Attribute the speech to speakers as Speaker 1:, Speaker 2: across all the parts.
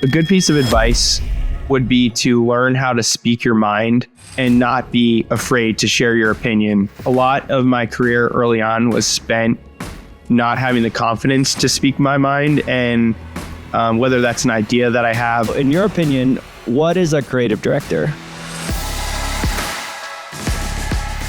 Speaker 1: A good piece of advice would be to learn how to speak your mind and not be afraid to share your opinion. A lot of my career early on was spent not having the confidence to speak my mind, and whether that's an idea that I have.
Speaker 2: In your opinion, what is a creative director?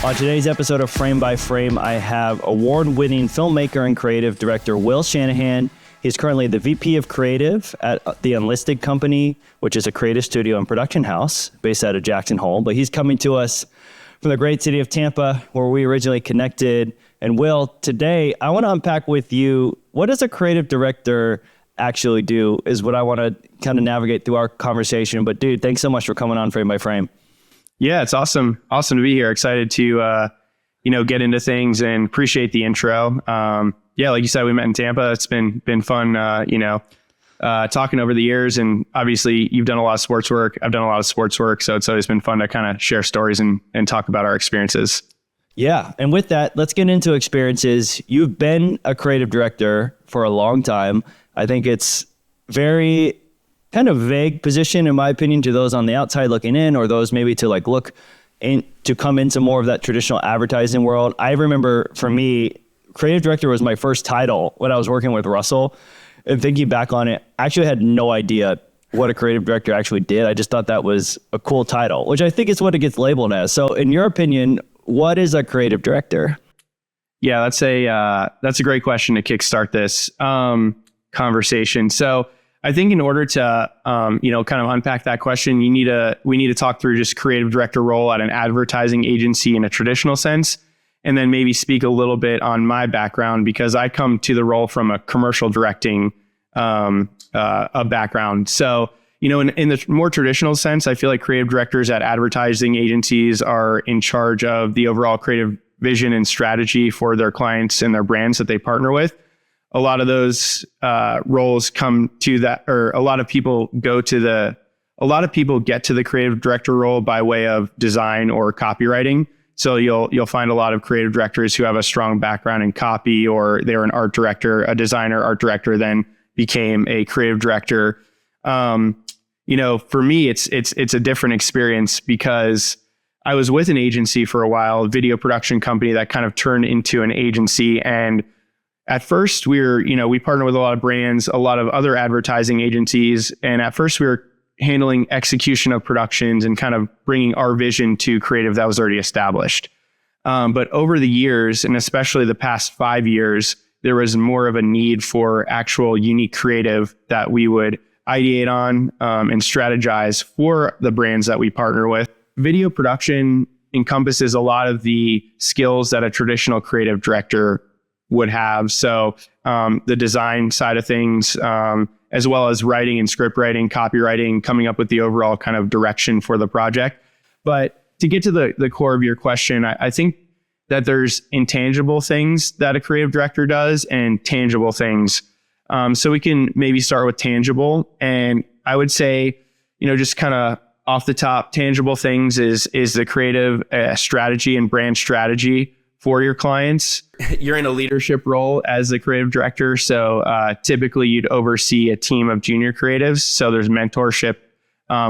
Speaker 2: On today's episode of Frame by Frame, I have award-winning filmmaker and creative director Will Shanahan. He's currently the VP of Creative at the Unlisted Company, which is a creative studio and production house based out of Jackson Hole. But he's coming to us from the great city of Tampa, where we originally connected. And Will, today I want to unpack with you, what does a creative director actually do is what I want to kind of navigate through our conversation. But dude, thanks so much for coming on Frame by Frame.
Speaker 1: Yeah, it's awesome. Awesome to be here. Excited to, get into things and appreciate the intro. Yeah, like you said, we met in Tampa. It's been fun, talking over the years. And obviously you've done a lot of sports work. I've done a lot of sports work. So it's always been fun to kind of share stories and talk about our experiences.
Speaker 2: Yeah. And with that, let's get into experiences. You've been a creative director for a long time. I think it's very kind of vague position, in my opinion, to those on the outside looking in, or those maybe to like look in to come into more of that traditional advertising world. I remember for me, creative director was my first title when I was working with Russell. And thinking back on it, I actually had no idea what a creative director actually did. I just thought that was a cool title, which I think is what it gets labeled as. So in your opinion, what is a creative director?
Speaker 1: Yeah, that's a great question to kickstart this conversation. So I think in order to, kind of unpack that question, we need to talk through just creative director role at an advertising agency in a traditional sense, and then maybe speak a little bit on my background, because I come to the role from a commercial directing a background. So, in the more traditional sense, I feel like creative directors at advertising agencies are in charge of the overall creative vision and strategy for their clients and their brands that they partner with. A lot of those roles come to that, or a lot of people get to the creative director role by way of design or copywriting. So you'll find a lot of creative directors who have a strong background in copy, or they were an art director, a designer, art director, then became a creative director. For me, it's a different experience, because I was with an agency for a while, a video production company that kind of turned into an agency. And at first we partner with a lot of brands, a lot of other advertising agencies. And at first we were handling execution of productions and kind of bringing our vision to creative that was already established. But over the years, and especially the past 5 years, there was more of a need for actual unique creative that we would ideate on and strategize for the brands that we partner with. Video production encompasses a lot of the skills that a traditional creative director would have. So the design side of things, as well as writing and script writing, copywriting, coming up with the overall kind of direction for the project. But to get to the core of your question, I think that there's intangible things that a creative director does and tangible things. So we can maybe start with tangible. And I would say, just kind of off the top, tangible things is the creative strategy and brand strategy for your clients. You're in a leadership role as the creative director. So typically you'd oversee a team of junior creatives. So there's mentorship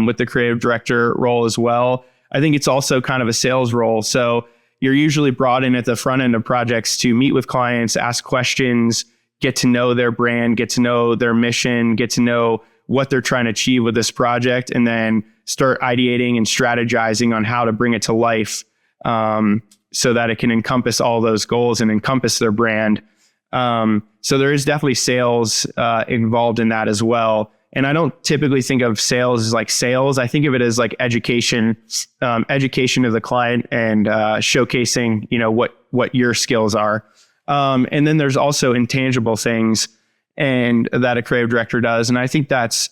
Speaker 1: with the creative director role as well. I think it's also kind of a sales role. So you're usually brought in at the front end of projects to meet with clients, ask questions, get to know their brand, get to know their mission, get to know what they're trying to achieve with this project, and then start ideating and strategizing on how to bring it to life. So that it can encompass all those goals and encompass their brand. So there is definitely sales involved in that as well. And I don't typically think of sales as like sales. I think of it as like education of the client and showcasing, what your skills are. And then there's also intangible things and that a creative director does. And I think that's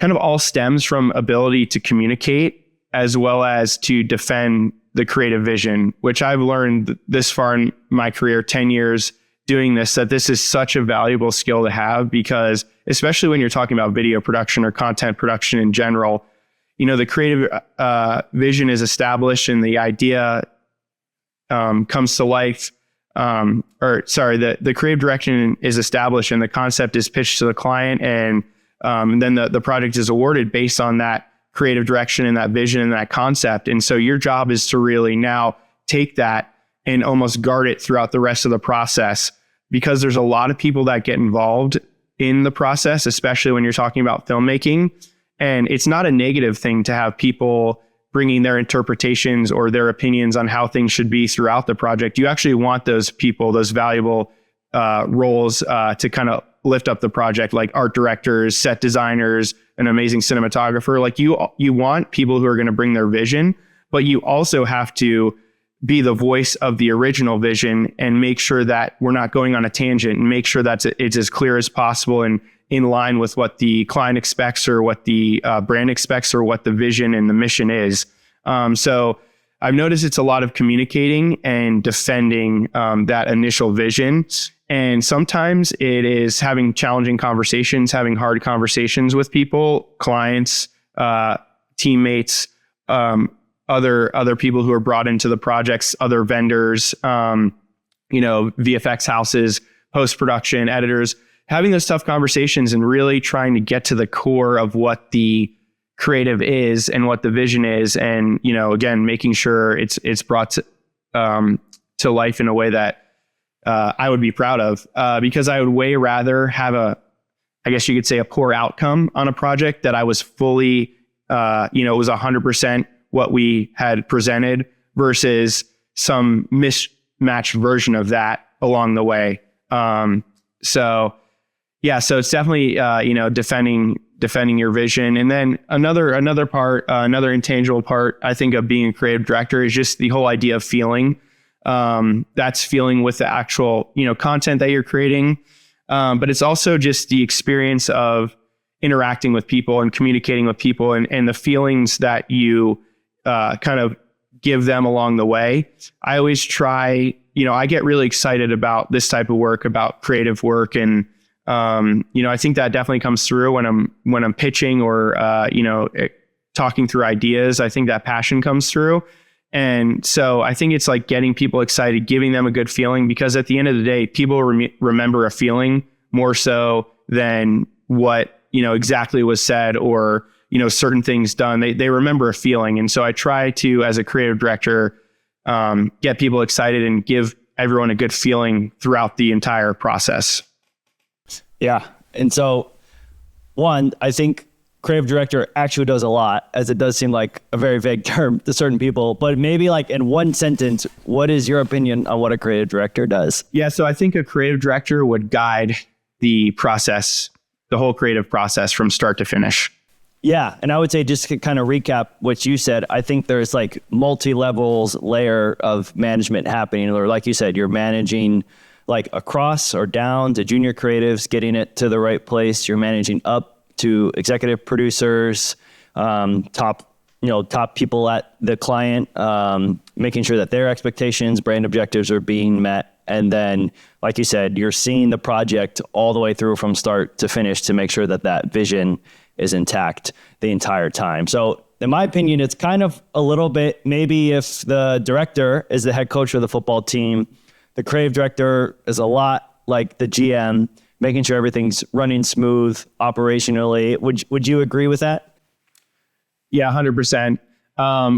Speaker 1: kind of all stems from ability to communicate as well as to defend the creative vision, which I've learned this far in my career, 10 years doing this, that this is such a valuable skill to have, because especially when you're talking about video production or content production in general, the creative vision is established and the idea comes to life. The creative direction is established and the concept is pitched to the client, and And then the project is awarded based on that creative direction and that vision and that concept. And so your job is to really now take that and almost guard it throughout the rest of the process, because there's a lot of people that get involved in the process, especially when you're talking about filmmaking. And it's not a negative thing to have people bringing their interpretations or their opinions on how things should be throughout the project. You actually want those people, those valuable roles to kind of lift up the project, like art directors, set designers, an amazing cinematographer. Like you want people who are going to bring their vision, but you also have to be the voice of the original vision and make sure that we're not going on a tangent, and make sure that it's as clear as possible and in line with what the client expects or what the brand expects or what the vision and the mission is. So I've noticed it's a lot of communicating and defending that initial vision. And sometimes it is having challenging conversations, having hard conversations with people, clients, teammates, other people who are brought into the projects, other vendors, VFX houses, post-production, editors, having those tough conversations and really trying to get to the core of what the creative is and what the vision is. And, again, making sure it's brought to life in a way that I would be proud of, because I would way rather have I guess you could say, a poor outcome on a project that I was fully, it was 100% what we had presented versus some mismatched version of that along the way. So it's definitely, defending your vision. And then another part, another intangible part, I think, of being a creative director is just the whole idea of feeling. That's feeling with the actual, content that you're creating. But it's also just the experience of interacting with people and communicating with people and the feelings that you kind of give them along the way. I always try, I get really excited about this type of work, about creative work. And, I think that definitely comes through when I'm pitching or, talking through ideas. I think that passion comes through. And so I think it's like getting people excited, giving them a good feeling, because at the end of the day, people remember a feeling more so than what, exactly was said or, certain things done. They remember a feeling. And so I try to, as a creative director, get people excited and give everyone a good feeling throughout the entire process.
Speaker 2: Yeah. And so I think creative director actually does a lot, as it does seem like a very vague term to certain people, but maybe like in one sentence, what is your opinion on what a creative director does?
Speaker 1: Yeah. So I think a creative director would guide the process, the whole creative process from start to finish.
Speaker 2: Yeah. And I would say, just to kind of recap what you said, I think there's like multi-levels layer of management happening, or like you said, you're managing like across or down to junior creatives, getting it to the right place. You're managing up to executive producers, top people at the client, making sure that their expectations, brand objectives are being met. And then, like you said, you're seeing the project all the way through from start to finish to make sure that that vision is intact the entire time. So in my opinion, it's kind of a little bit, maybe if the director is the head coach of the football team, the creative director is a lot like the GM, making sure everything's running smooth operationally. Would you agree with that?
Speaker 1: Yeah, 100%.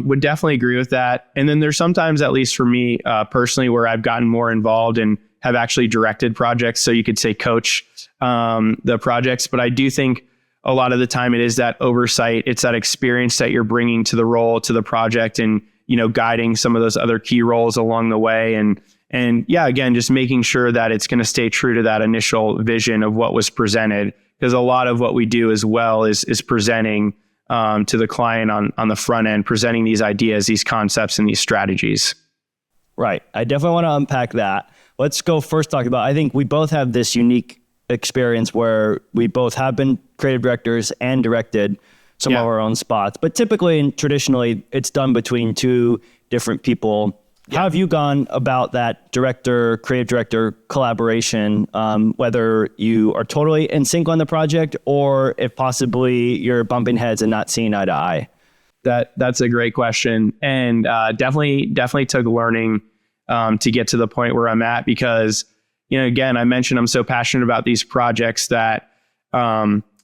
Speaker 1: Would definitely agree with that. And then there's sometimes, at least for me personally, where I've gotten more involved and have actually directed projects. So you could say coach the projects. But I do think a lot of the time it is that oversight. It's that experience that you're bringing to the role, to the project, and, guiding some of those other key roles along the way. And yeah, again, just making sure that it's going to stay true to that initial vision of what was presented, because a lot of what we do as well is presenting to the client on the front end, presenting these ideas, these concepts, and these strategies.
Speaker 2: Right. I definitely want to unpack that. Let's go first talk about, I think we both have this unique experience where we both have been creative directors and directed some of our own spots, but typically and traditionally it's done between two different people. How have you gone about that creative director collaboration, whether you are totally in sync on the project or if possibly you're bumping heads and not seeing eye to eye?
Speaker 1: That's a great question. And definitely took learning to get to the point where I'm at, because, again, I mentioned I'm so passionate about these projects that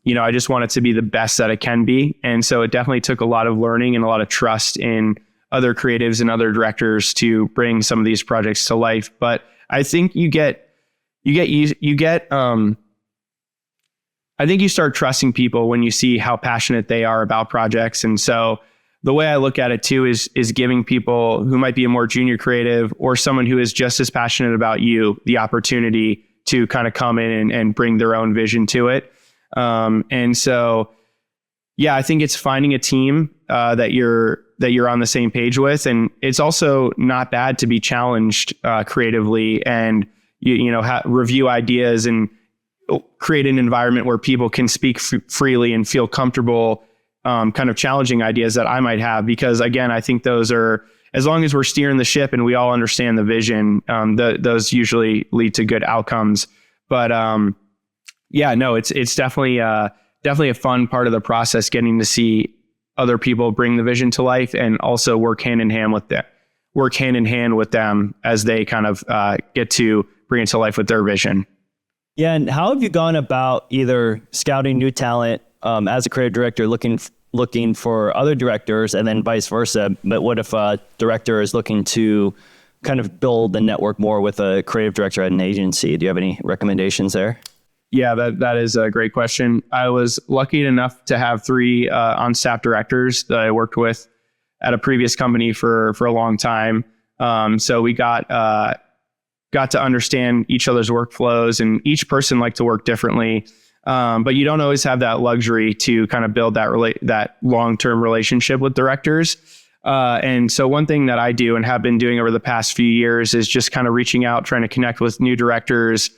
Speaker 1: I just want it to be the best that it can be. And so it definitely took a lot of learning and a lot of trust in other creatives and other directors to bring some of these projects to life. But I think I think you start trusting people when you see how passionate they are about projects. And so the way I look at it too is giving people who might be a more junior creative or someone who is just as passionate about you the opportunity to kind of come in and bring their own vision to it. And so, yeah, I think it's finding a team that you're on the same page with, and it's also not bad to be challenged creatively and review ideas and create an environment where people can speak freely and feel comfortable, kind of challenging ideas that I might have. Because again, I think those are, as long as we're steering the ship and we all understand the vision, those usually lead to good outcomes. But it's definitely a fun part of the process, getting to see other people bring the vision to life and also work hand in hand with them as they kind of get to bring it to life with their vision.
Speaker 2: Yeah, and how have you gone about either scouting new talent as a creative director, looking for other directors, and then vice versa? But what if a director is looking to kind of build the network more with a creative director at an agency? Do you have any recommendations there?
Speaker 1: Yeah, that is a great question. I was lucky enough to have 3 on-staff directors that I worked with at a previous company for a long time. So we got to understand each other's workflows, and each person liked to work differently. But you don't always have that luxury to kind of build that long-term relationship with directors. And so one thing that I do and have been doing over the past few years is just kind of reaching out, trying to connect with new directors,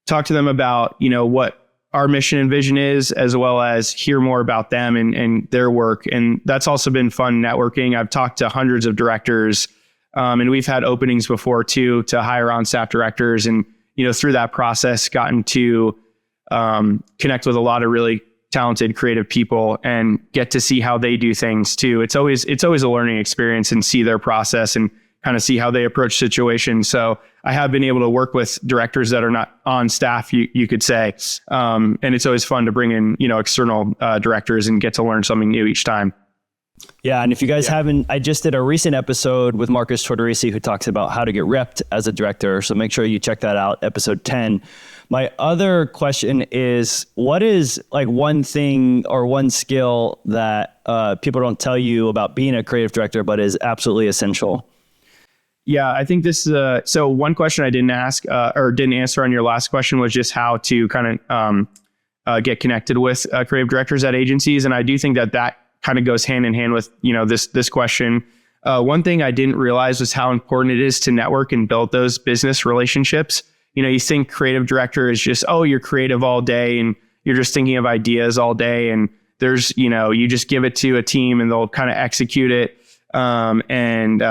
Speaker 1: talk to them about, what our mission and vision is, as well as hear more about them and their work. And that's also been fun networking. I've talked to hundreds of directors, and we've had openings before too, to hire on staff directors. And, through that process, gotten to connect with a lot of really talented, creative people and get to see how they do things too. It's always a learning experience, and see their process and kind of see how they approach situations. So I have been able to work with directors that are not on staff, you could say. And it's always fun to bring in, external directors and get to learn something new each time.
Speaker 2: Yeah, and if you guys haven't, I just did a recent episode with Marcus Tortorisi who talks about how to get repped as a director. So make sure you check that out, episode 10. My other question is, what is like one thing or one skill that people don't tell you about being a creative director, but is absolutely essential?
Speaker 1: Yeah, I think this is so one question I didn't ask or didn't answer on your last question was just how to kind of get connected with creative directors at agencies. And I do think that kind of goes hand in hand with, this question. One thing I didn't realize was how important it is to network and build those business relationships. You think creative director is just, you're creative all day and you're just thinking of ideas all day. And there's, you just give it to a team and they'll kind of execute it. And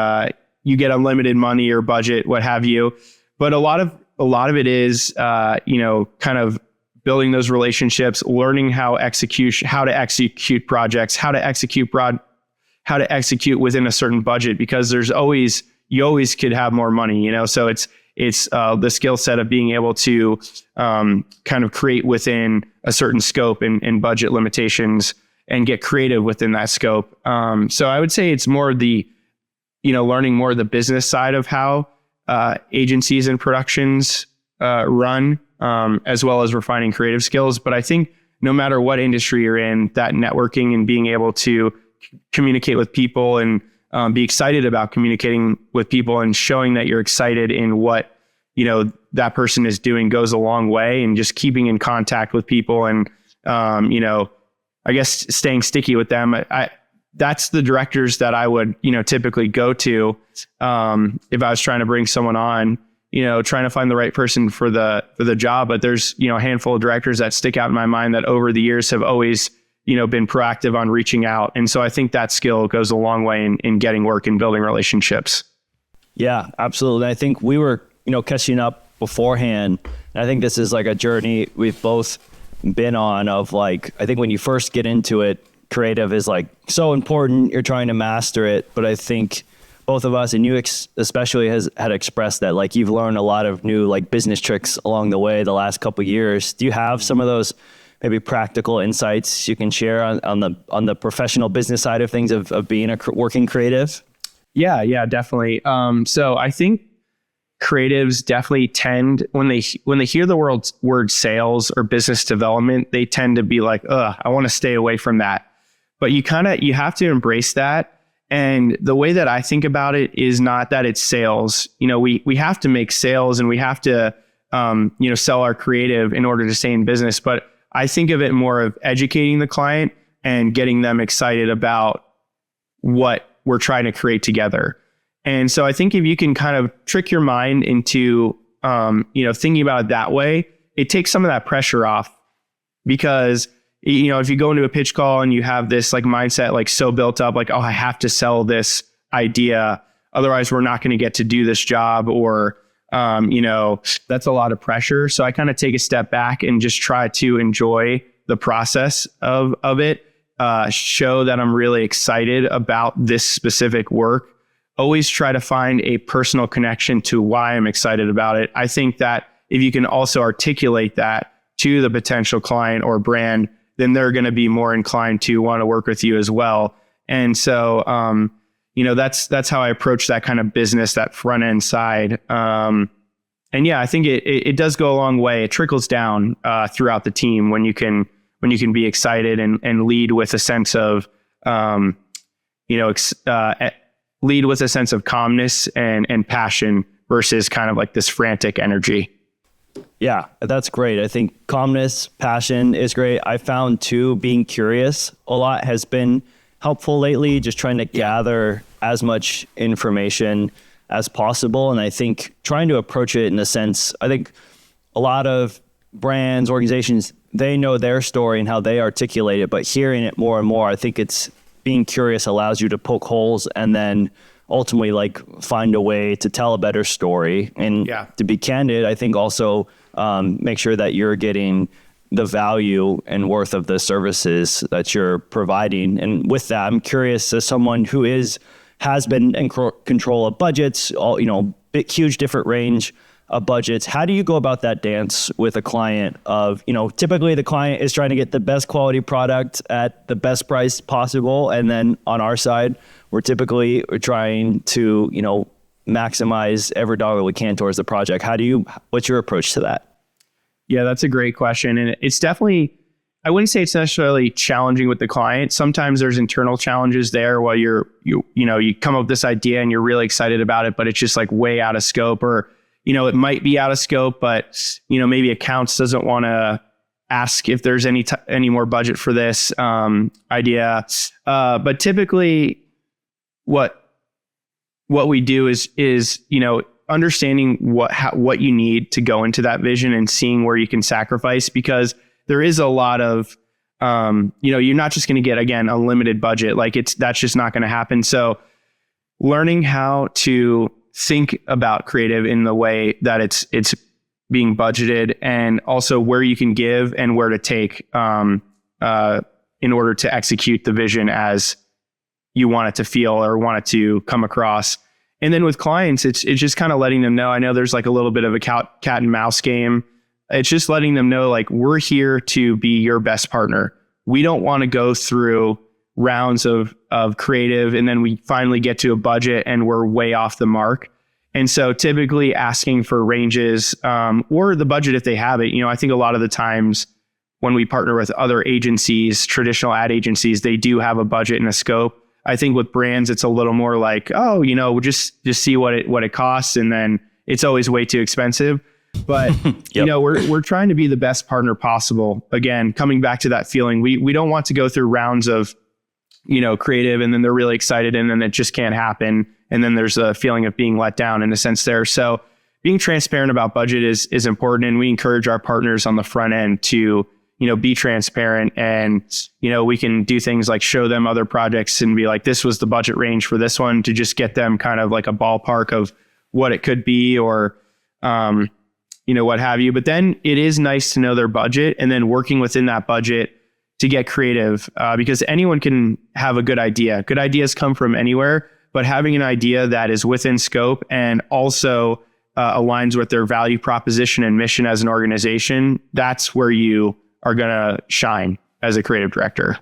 Speaker 1: you get unlimited money or budget, what have you. But a lot of it is, kind of building those relationships, learning how to execute projects, how to execute within a certain budget, because you always could have more money, so it's the skill set of being able to kind of create within a certain scope and budget limitations and get creative within that scope. So I would say it's more learning more of the business side of how agencies and productions run, as well as refining creative skills. But I think no matter what industry you're in, that networking and being able to communicate with people and be excited about communicating with people and showing that you're excited in what, that person is doing goes a long way, and just keeping in contact with people and, I guess staying sticky with them. That's the directors that I would, typically go to if I was trying to bring someone on, trying to find the right person for the job. But there's, a handful of directors that stick out in my mind that over the years have always, been proactive on reaching out. And so I think that skill goes a long way in getting work and building relationships.
Speaker 2: Yeah, absolutely. I think we were, catching up beforehand. And I think this is like a journey we've both been on of like, I think when you first get into it, creative is like so important. You're trying to master it. But I think both of us, and you especially had expressed that like you've learned a lot of new like business tricks along the way the last couple of years. Do you have some of those maybe practical insights you can share on the professional business side of things of being a working creative?
Speaker 1: Yeah, definitely. So I think creatives definitely tend, when they hear the word sales or business development, they tend to be like, I want to stay away from that. But you have to embrace that. And the way that I think about it is not that it's sales. We have to make sales and we have to, sell our creative in order to stay in business. But I think of it more of educating the client and getting them excited about what we're trying to create together. And so I think if you can kind of trick your mind into, thinking about it that way, it takes some of that pressure off. Because, if you go into a pitch call and you have this like mindset, like so built up, like, I have to sell this idea, otherwise we're not going to get to do this job, or, that's a lot of pressure. So I kind of take a step back and just try to enjoy the process of it, show that I'm really excited about this specific work. Always try to find a personal connection to why I'm excited about it. I think that if you can also articulate that to the potential client or brand, then they're going to be more inclined to want to work with you as well. And so, that's how I approach that kind of business, that front end side. And yeah, I think it does go a long way. It trickles down throughout the team when you can be excited and lead with a sense of, lead with a sense of calmness and passion versus kind of like this frantic energy.
Speaker 2: Yeah, that's great. I think calmness, passion is great. I found too, being curious a lot has been helpful lately, just trying to gather as much information as possible. And I think trying to approach it in a sense, I think a lot of brands, organizations, they know their story and how they articulate it, but hearing it more and more, I think it's being curious allows you to poke holes and then ultimately like find a way to tell a better story. And to be candid, I think also make sure that you're getting the value and worth of the services that you're providing. And with that, I'm curious, as someone who has been in control of budgets, huge different range of budgets, how do you go about that dance with a client of, typically the client is trying to get the best quality product at the best price possible. And then on our side, we're trying to, maximize every dollar we can towards the project. What's your approach to that?
Speaker 1: Yeah, that's a great question. And it's definitely, I wouldn't say it's necessarily challenging with the client. Sometimes there's internal challenges there while you come up with this idea and you're really excited about it, but it's just like way out of scope, or, it might be out of scope, but, maybe accounts doesn't want to ask if there's any more budget for this idea. But typically what we do is understanding what you need to go into that vision and seeing where you can sacrifice, because there is a lot of, you're not just going to get, again, unlimited budget. Like that's just not going to happen. So learning how to think about creative in the way that it's being budgeted, and also where you can give and where to take, in order to execute the vision as you want it to feel or want it to come across. And then with clients, it's just kind of letting them know, I know there's like a little bit of a cat and mouse game. It's just letting them know, like, we're here to be your best partner. We don't want to go through rounds of creative and then we finally get to a budget and we're way off the mark. And so typically asking for ranges, or the budget if they have it. I think a lot of the times when we partner with other agencies, traditional ad agencies, they do have a budget and a scope. I think with brands, it's a little more like, we'll just see what it costs, and then it's always way too expensive. But we're trying to be the best partner possible. Again, coming back to that feeling, we don't want to go through rounds of creative, and then they're really excited, and then it just can't happen, and then there's a feeling of being let down in a sense there. So being transparent about budget is important, and we encourage our partners on the front end to be transparent, and, we can do things like show them other projects and be like, this was the budget range for this one, to just get them kind of like a ballpark of what it could be, or, what have you. But then it is nice to know their budget, and then working within that budget to get creative, because anyone can have a good idea. Good ideas come from anywhere, but having an idea that is within scope and also aligns with their value proposition and mission as an organization, that's where you are going to shine as a creative director.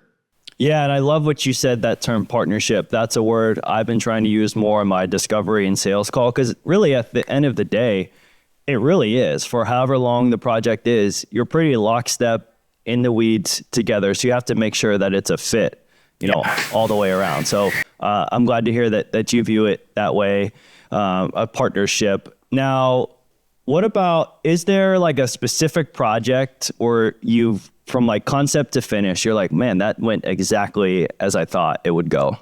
Speaker 2: Yeah, and I love what you said, that term partnership. That's a word I've been trying to use more in my discovery and sales call, because really at the end of the day, it really is. For however long the project is, you're pretty lockstep in the weeds together. So you have to make sure that it's a fit, all the way around. So I'm glad to hear that you view it that way, a partnership. Now, what about, is there like a specific project or from like concept to finish, you're like, man, that went exactly as I thought it would go?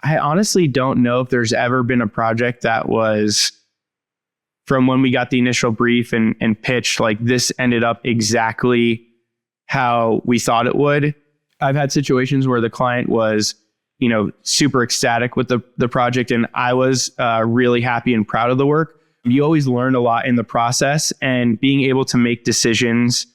Speaker 1: I honestly don't know if there's ever been a project that was, from when we got the initial brief and pitched, like this ended up exactly how we thought it would. I've had situations where the client was, super ecstatic with the project, and I was really happy and proud of the work. You always learn a lot in the process, and being able to make decisions,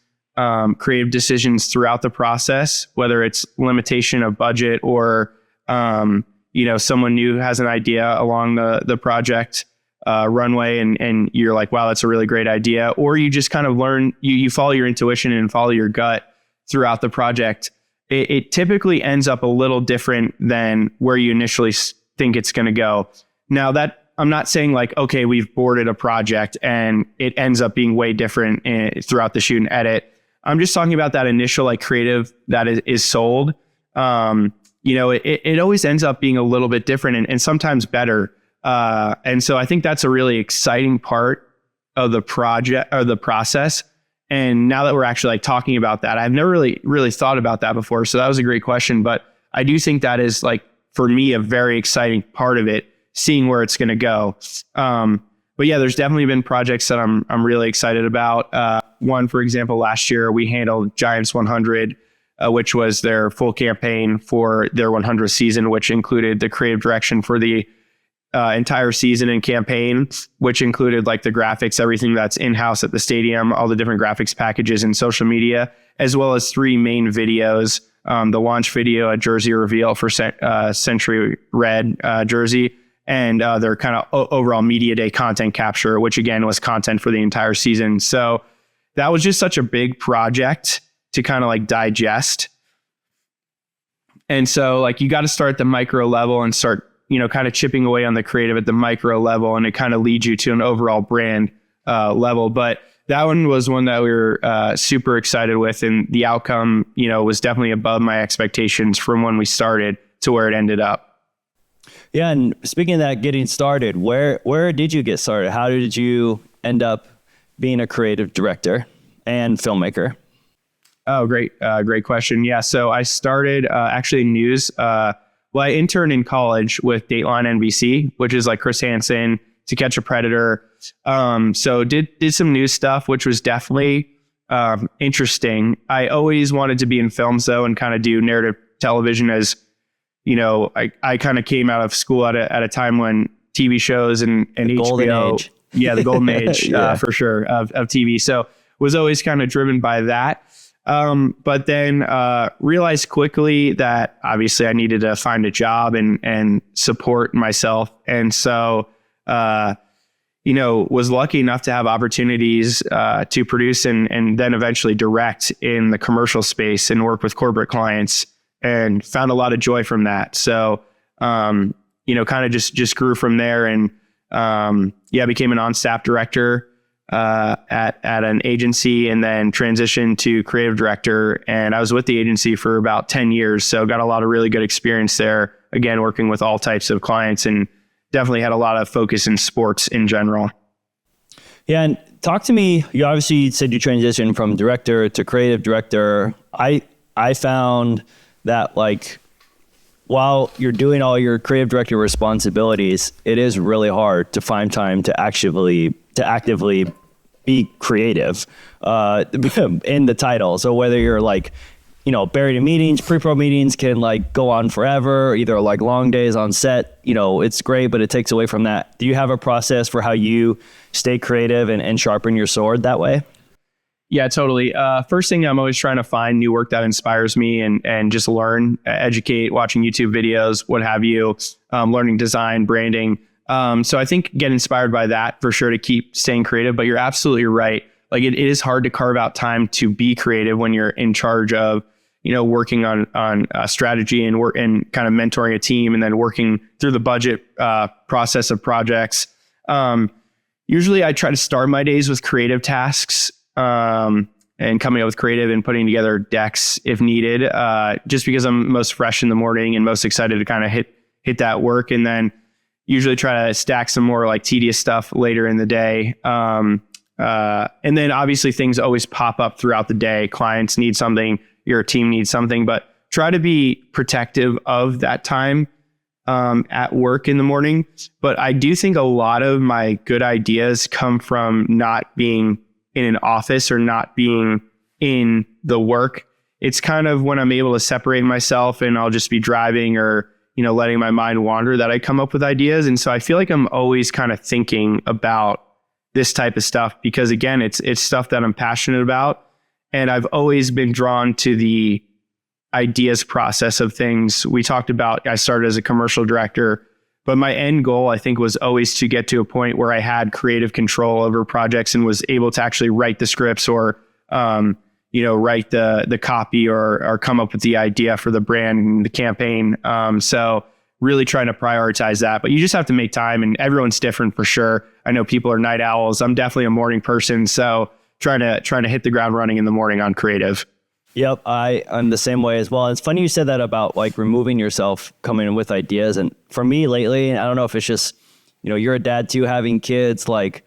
Speaker 1: creative decisions throughout the process, whether it's limitation of budget or, someone new has an idea along the project runway, and you're like, wow, that's a really great idea. Or you just kind of learn, you follow your intuition and follow your gut throughout the project. It typically ends up a little different than where you initially think it's going to go. Now, that I'm not saying like, okay, we've boarded a project and it ends up being way different throughout the shoot and edit. I'm just talking about that initial like creative that is sold. It always ends up being a little bit different and sometimes better. And so I think that's a really exciting part of the project or the process. And now that we're actually like talking about that, I've never really thought about that before. So that was a great question, but I do think that is like, for me, a very exciting part of it, seeing where it's going to go. But yeah, there's definitely been projects that I'm really excited about. One, for example, last year we handled Giants 100, which was their full campaign for their 100th season, which included the creative direction for the entire season and campaign, which included like the graphics, everything that's in-house at the stadium, all the different graphics packages and social media, as well as 3 main videos. The launch video, a jersey reveal for Century Red jersey, and their kind of overall media day content capture, which again was content for the entire season. So that was just such a big project to kind of like digest. And so like you got to start at the micro level and start, kind of chipping away on the creative at the micro level, and it kind of leads you to an overall brand level. But that one was one that we were super excited with, and the outcome, was definitely above my expectations from when we started to where it ended up.
Speaker 2: Yeah, and speaking of that, getting started, where did you get started? How did you end up being a creative director and filmmaker?
Speaker 1: Oh, great question. Yeah, so I started actually in news. I interned in college with Dateline NBC, which is like Chris Hansen, To Catch a Predator. So did some news stuff, which was definitely interesting. I always wanted to be in films though, and kind of do narrative television, as I kind of came out of school at a time when TV shows and HBO,
Speaker 2: golden age.
Speaker 1: Yeah, the golden age
Speaker 2: Yeah.
Speaker 1: For sure of TV. So was always kind of driven by that. But then realized quickly that obviously I needed to find a job and support myself. And so, was lucky enough to have opportunities to produce and then eventually direct in the commercial space and work with corporate clients, and found a lot of joy from that. So, kind of just grew from there, and became an on-staff director at an agency, and then transitioned to creative director. And I was with the agency for about 10 years. So got a lot of really good experience there, again, working with all types of clients, and definitely had a lot of focus in sports in general.
Speaker 2: Yeah. And talk to me, you obviously said you transitioned from director to creative director. I found that like, while you're doing all your creative director responsibilities, it is really hard to find time to actively be creative in the title. So whether you're like, buried in meetings, pre-pro meetings can like go on forever, either like long days on set, it's great, but it takes away from that. Do you have a process for how you stay creative and sharpen your sword that way?
Speaker 1: Yeah, totally. First thing, I'm always trying to find new work that inspires me and just learn, educate, watching YouTube videos, what have you, learning design, branding. So I think get inspired by that for sure to keep staying creative. But you're absolutely right. like it is hard to carve out time to be creative when you're in charge of, working on strategy and work and kind of mentoring a team and then working through the budget process of projects. Usually I try to start my days with creative tasks and coming up with creative and putting together decks if needed, just because I'm most fresh in the morning and most excited to kind of hit that work. And then usually try to stack some more like tedious stuff later in the day. And then obviously things always pop up throughout the day. Clients need something, your team needs something, but try to be protective of that time at work in the morning. But I do think a lot of my good ideas come from not being in an office or not being in the work. It's kind of when I'm able to separate myself and I'll just be driving or, letting my mind wander that I come up with ideas. And so I feel like I'm always kind of thinking about this type of stuff because again, it's stuff that I'm passionate about. And I've always been drawn to the ideas process of things. We talked about, I started as a commercial director, but my end goal, I think, was always to get to a point where I had creative control over projects and was able to actually write the scripts or, write the copy or come up with the idea for the brand and the campaign. So really trying to prioritize that, but you just have to make time and everyone's different for sure. I know people are night owls. I'm definitely a morning person. So trying to hit the ground running in the morning on creative.
Speaker 2: Yep, I'm the same way as well. It's funny you said that about like removing yourself, coming in with ideas. And for me lately, I don't know if it's just, you're a dad too, having kids, like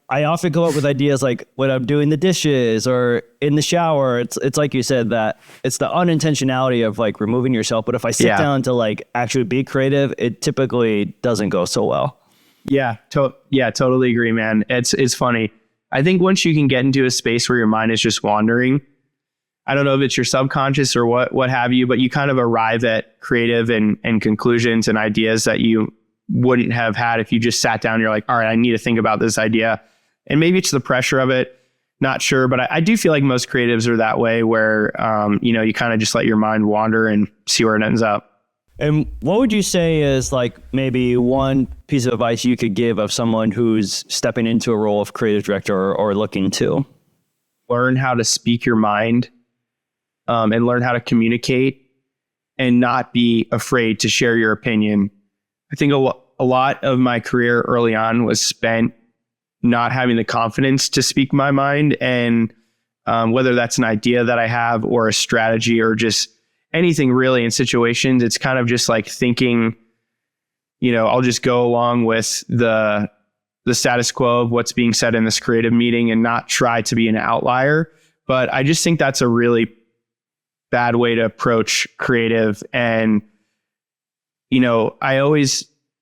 Speaker 2: I often come up with ideas like when I'm doing the dishes or in the shower. It's like you said, that it's the unintentionality of like removing yourself. But if I sit down to like actually be creative, it typically doesn't go so well.
Speaker 1: Yeah, totally agree, man. It's funny. I think once you can get into a space where your mind is just wandering, I don't know if it's your subconscious or what have you, but you kind of arrive at creative and conclusions and ideas that you wouldn't have had if you just sat down and you're like, all right, I need to think about this idea. And maybe it's the pressure of it, not sure. But I do feel like most creatives are that way where, you kind of just let your mind wander and see where it ends up.
Speaker 2: And what would you say is like maybe one piece of advice you could give of someone who's stepping into a role of creative director or looking to?
Speaker 1: Learn how to speak your mind and learn how to communicate and not be afraid to share your opinion. I think a lot of my career early on was spent not having the confidence to speak my mind. And whether that's an idea that I have or a strategy or just anything really in situations, it's kind of just like thinking, I'll just go along with the status quo of what's being said in this creative meeting and not try to be an outlier. But I just think that's a really bad way to approach creative. And,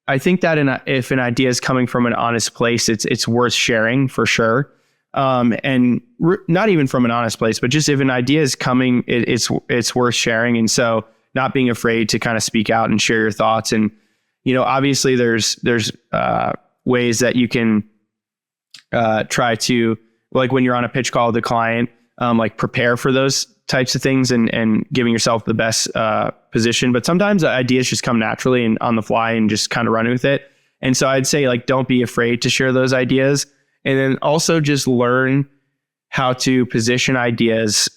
Speaker 1: I think that if an idea is coming from an honest place, it's worth sharing for sure. Not even from an honest place, but just if an idea is coming, it's worth sharing. And so not being afraid to kind of speak out and share your thoughts. And, obviously there's ways that you can try to, like when you're on a pitch call with the client, like prepare for those types of things and giving yourself the best position. But sometimes ideas just come naturally and on the fly and just kind of run with it. And so I'd say like, don't be afraid to share those ideas. And then also just learn how to position ideas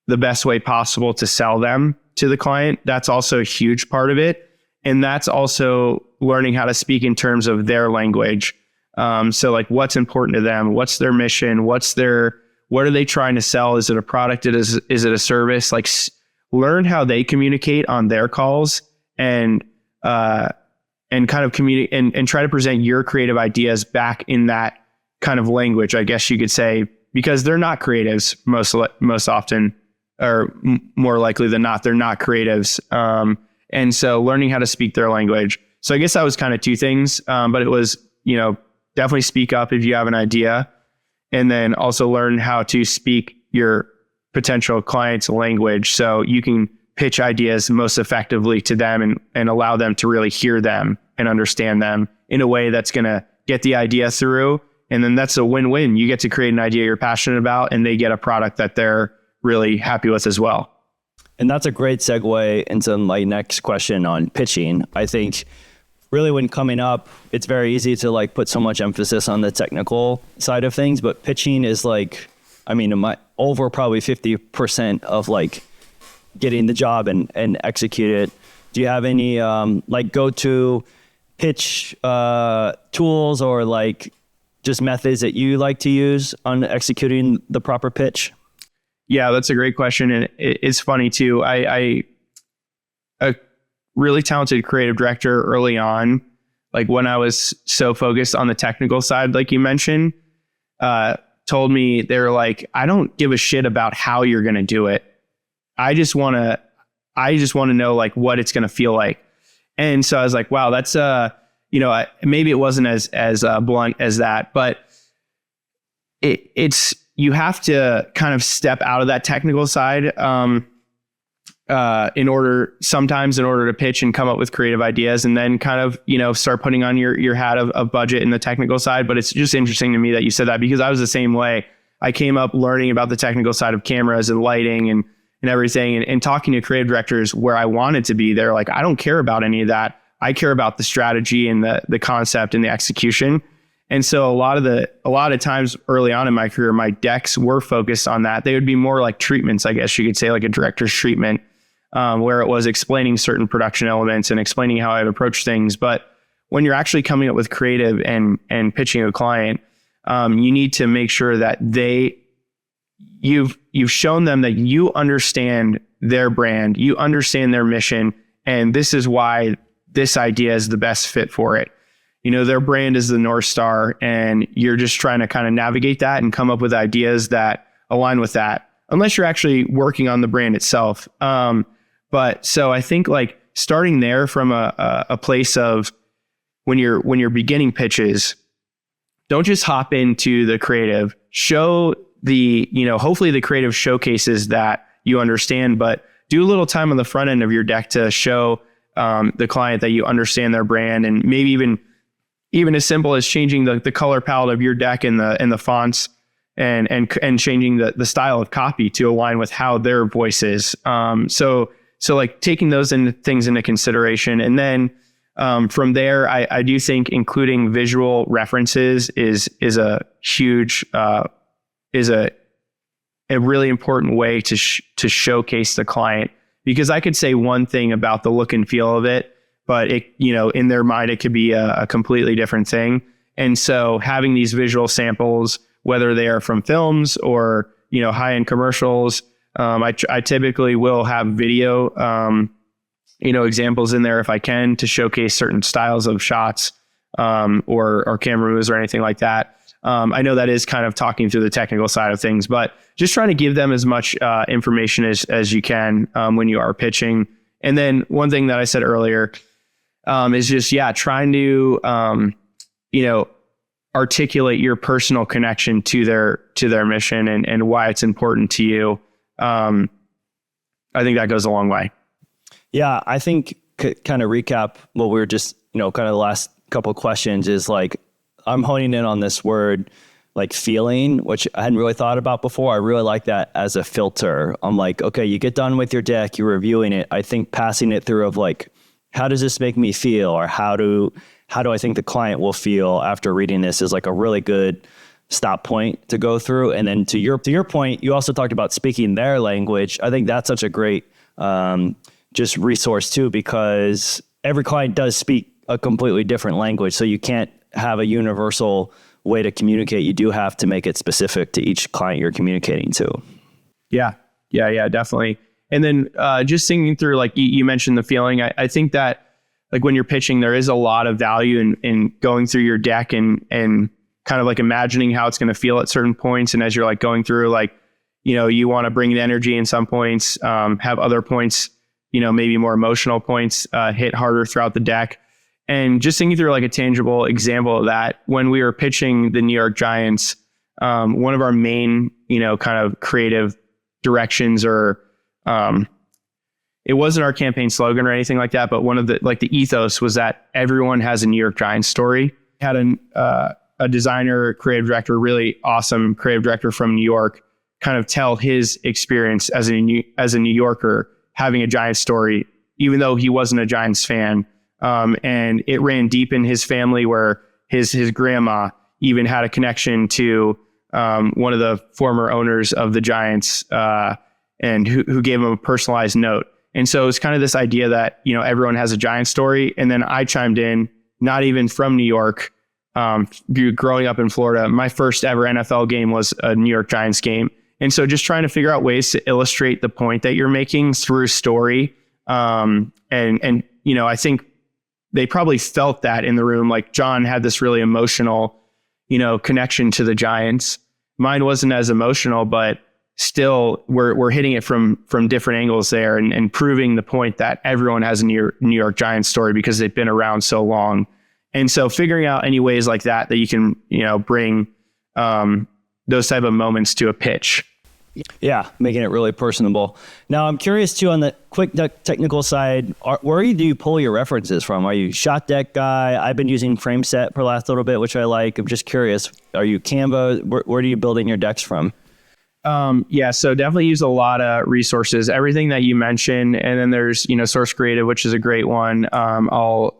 Speaker 1: the best way possible to sell them to the client. That's also a huge part of it. And that's also learning how to speak in terms of their language. So like what's important to them? What's their mission? What are they trying to sell? Is it a product? Is it a service? Like learn how they communicate on their calls and kind of communicate and try to present your creative ideas back in that kind of language, I guess you could say, because they're not creatives most often, or more likely than not, they're not creatives. And so learning how to speak their language. So I guess that was kind of two things, but it was, definitely speak up if you have an idea. And then also learn how to speak your potential client's language so you can pitch ideas most effectively to them and allow them to really hear them and understand them in a way that's going to get the idea through. And then that's a win-win. You get to create an idea you're passionate about and they get a product that they're really happy with as well.
Speaker 2: And that's a great segue into my next question on pitching. I think really when coming up, it's very easy to like put so much emphasis on the technical side of things, but pitching is like, I mean, over probably 50% of like getting the job and execute it. Do you have any like go-to pitch tools or like just methods that you like to use on executing the proper pitch?
Speaker 1: Yeah, that's a great question. And it's funny too. I a really talented creative director early on, like when I was so focused on the technical side, like you mentioned, told me, they were like, I don't give a shit about how you're going to do it. I just want to know like what it's going to feel like. And so I was like, wow, that's, maybe it wasn't as blunt as that, but it's, you have to kind of step out of that technical side, in order to pitch and come up with creative ideas, and then kind of, start putting on your hat of budget in the technical side. But it's just interesting to me that you said that, because I was the same way. I came up learning about the technical side of cameras and lighting and everything, and talking to creative directors where I wanted to be. They're like, I don't care about any of that. I care about the strategy and the concept and the execution. And so a lot of times early on in my career, my decks were focused on that. They would be more like treatments, I guess you could say, like a director's treatment, where it was explaining certain production elements and explaining how I'd approach things. But when you're actually coming up with creative and pitching a client, you need to make sure that you've shown them that you understand their brand, you understand their mission, and this is why this idea is the best fit for it. Their brand is the North Star, and you're just trying to kind of navigate that and come up with ideas that align with that, unless you're actually working on the brand itself. But so I think like starting there from a place of when you're beginning pitches, don't just hop into the creative, show hopefully the creative showcases that you understand, but do a little time on the front end of your deck to show the client that you understand their brand, and maybe even as simple as changing the color palette of your deck and the fonts and changing the style of copy to align with how their voice is. So like taking those things into consideration. And then from there, I do think including visual references is a huge, is a really important way to showcase the client, because I could say one thing about the look and feel of it, but it, in their mind, it could be a completely different thing. And so having these visual samples, whether they are from films or, high-end commercials, I typically will have video, examples in there if I can, to showcase certain styles of shots, or camera moves or anything like that. I know that is kind of talking through the technical side of things, but just trying to give them as much information as you can when you are pitching. And then one thing that I said earlier is just, trying to, articulate your personal connection to their mission and why it's important to you. I think that goes a long way.
Speaker 2: Yeah, I think kind of recap what we were just, kind of the last couple of questions is like, I'm honing in on this word, like feeling, which I hadn't really thought about before. I really like that as a filter. I'm like, okay, you get done with your deck, you're reviewing it. I think passing it through of like, how does this make me feel? Or how do I think the client will feel after reading this is like a really good stop point to go through. And then to your point, you also talked about speaking their language. I think that's such a great just resource too, because every client does speak a completely different language. So you can't have a universal way to communicate. You do have to make it specific to each client you're communicating to. Yeah,
Speaker 1: definitely. And then just thinking through, like you mentioned the feeling, I think that like when you're pitching, there is a lot of value in going through your deck and kind of like imagining how it's going to feel at certain points. And as you're like going through, like, you want to bring the energy in some points, have other points, maybe more emotional points hit harder throughout the deck. And just thinking through like a tangible example of that, when we were pitching the New York Giants, one of our main, kind of creative directions, or it wasn't our campaign slogan or anything like that, but one of the ethos was that everyone has a New York Giants story. Had a designer, creative director, really awesome creative director from New York, kind of tell his experience as a New Yorker having a Giants story, even though he wasn't a Giants fan. And it ran deep in his family where his grandma even had a connection to one of the former owners of the Giants, and who gave him a personalized note. And so it's kind of this idea that, everyone has a Giants story. And then I chimed in, not even from New York, growing up in Florida. My first ever NFL game was a New York Giants game. And so just trying to figure out ways to illustrate the point that you're making through story. And I think they probably felt that in the room. Like John had this really emotional, connection to the Giants. Mine wasn't as emotional, but still we're hitting it from different angles there and proving the point that everyone has a New York Giants story because they've been around so long. And so figuring out any ways like that you can, bring those type of moments to a pitch.
Speaker 2: Yeah, making it really personable. Now, I'm curious too, on the quick technical side, where do you pull your references from? Are you shot deck guy? I've been using FrameSet for the last little bit, which I like. I'm just curious. Are you Canva? Where are you building your decks from?
Speaker 1: So definitely use a lot of resources, everything that you mentioned. And then there's, Source Creative, which is a great one. I'll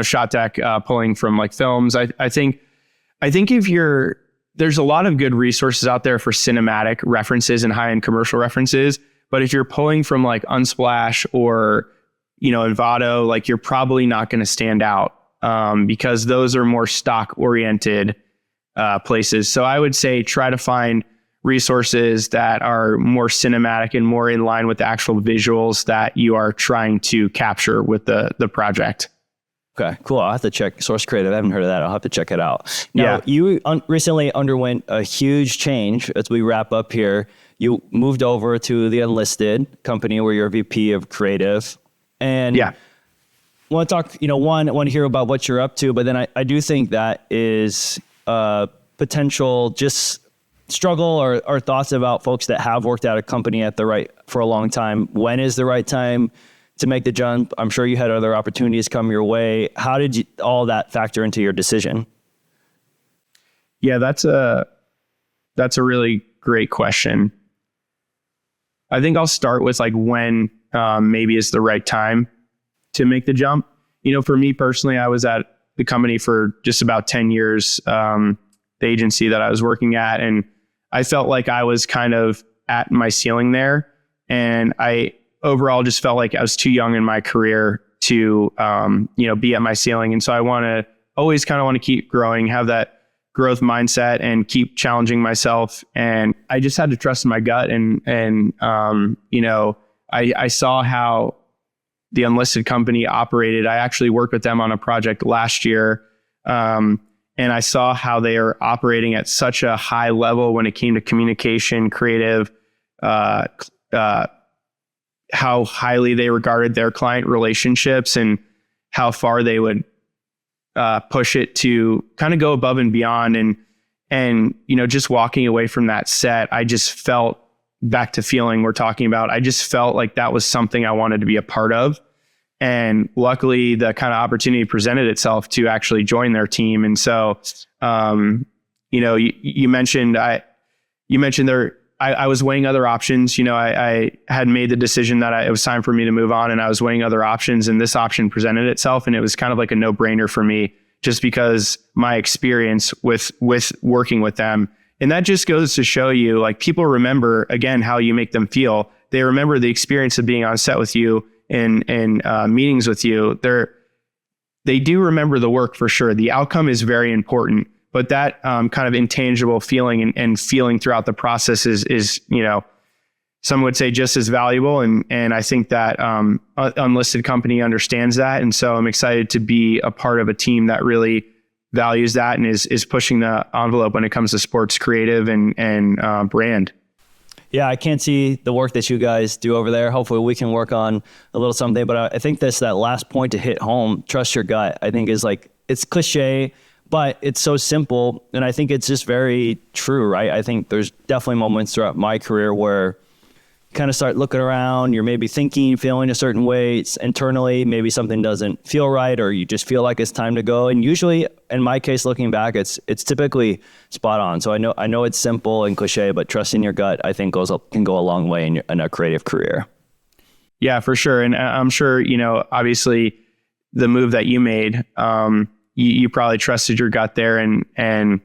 Speaker 1: shot deck, pulling from like films. I think there's a lot of good resources out there for cinematic references and high-end commercial references. But if you're pulling from like Unsplash or, Envato, like you're probably not going to stand out, because those are more stock oriented, places. So I would say try to find resources that are more cinematic and more in line with the actual visuals that you are trying to capture with the project.
Speaker 2: Okay, cool. I'll have to check Source Creative. I haven't heard of that. I'll have to check it out. Now, you recently underwent a huge change as we wrap up here. You moved over to the Unlisted Company where you're a VP of creative. And I want to talk, I want to hear about what you're up to, but then I do think that is a potential just struggle or thoughts about folks that have worked at a company for a long time. When is the right time to make the jump? I'm sure you had other opportunities come your way. How did all that factor into your decision?
Speaker 1: Yeah, that's a really great question. I think I'll start with like when maybe is the right time to make the jump. For me personally, I was at the company for just about 10 years, the agency that I was working at, and I felt like I was kind of at my ceiling there. And I overall just felt like I was too young in my career to, be at my ceiling. And so I always want to keep growing, have that growth mindset and keep challenging myself. And I just had to trust in my gut. I saw how the Unlisted Company operated. I actually worked with them on a project last year. And I saw how they are operating at such a high level when it came to communication, creative, how highly they regarded their client relationships and how far they would push it to kind of go above and beyond. And just walking away from that set, I just felt, back to feeling we're talking about, I just felt like that was something I wanted to be a part of. And luckily the kind of opportunity presented itself to actually join their team. And so, you mentioned I was weighing other options. I had made the decision that it was time for me to move on, and I was weighing other options, and this option presented itself, and it was kind of like a no-brainer for me just because my experience with working with them. And that just goes to show you, like, people remember, again, how you make them feel. They remember the experience of being on set with you and meetings with you. They do remember the work for sure. The outcome is very important, but that kind of intangible feeling and feeling throughout the process is some would say just as valuable. And I think that Unlisted Company understands that. And so I'm excited to be a part of a team that really values that and is pushing the envelope when it comes to sports creative and brand.
Speaker 2: Yeah, I can't see the work that you guys do over there. Hopefully we can work on a little something. But I think that last point to hit home, trust your gut, I think is like, it's cliche, but it's so simple. And I think it's just very true, right? I think there's definitely moments throughout my career where you kind of start looking around, you're maybe thinking, feeling a certain way. It's internally, maybe something doesn't feel right, or you just feel like it's time to go. And usually, in my case, looking back, it's typically spot on. So I know it's simple and cliche, but trusting your gut, I think can go a long way in a creative career.
Speaker 1: Yeah, for sure. And I'm sure, obviously the move that you made. You probably trusted your gut there, and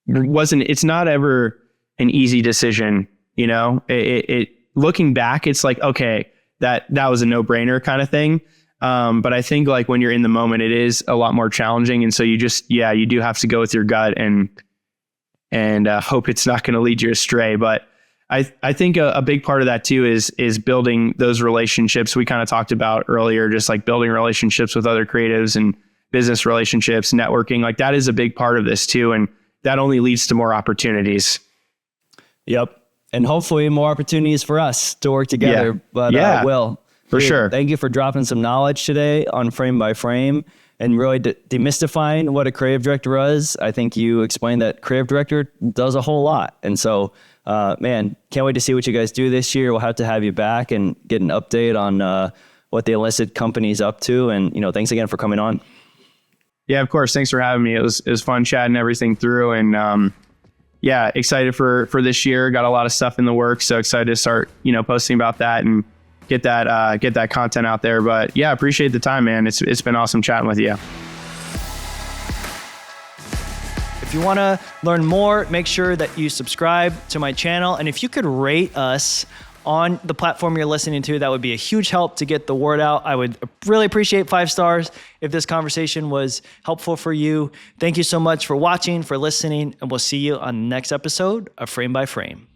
Speaker 1: it's not ever an easy decision. You know, it looking back, it's like, okay, that was a no-brainer kind of thing. But I think like when you're in the moment, it is a lot more challenging. And so you do have to go with your gut and hope it's not going to lead you astray. But I think a big part of that too is building those relationships we kind of talked about earlier, just like building relationships with other creatives and business relationships, networking. Like that is a big part of this too. And that only leads to more opportunities.
Speaker 2: Yep. And hopefully more opportunities for us to work together. But Will,
Speaker 1: for sure.
Speaker 2: Thank you for dropping some knowledge today on Frame by Frame and really demystifying what a creative director is. I think you explained that creative director does a whole lot. And so, man, can't wait to see what you guys do this year. We'll have to have you back and get an update on what the Unlisted Company's up to. And, thanks again for coming on.
Speaker 1: Yeah, of course. Thanks for having me. It was fun chatting everything through, and excited for this year. Got a lot of stuff in the works, so excited to start posting about that and get that content out there. But yeah, appreciate the time, man. It's been awesome chatting with you.
Speaker 2: If you want to learn more, make sure that you subscribe to my channel, and if you could rate us on the platform you're listening to, that would be a huge help to get the word out. I would really appreciate 5 stars if this conversation was helpful for you. Thank you so much for watching, for listening, and we'll see you on the next episode of Frame by Frame.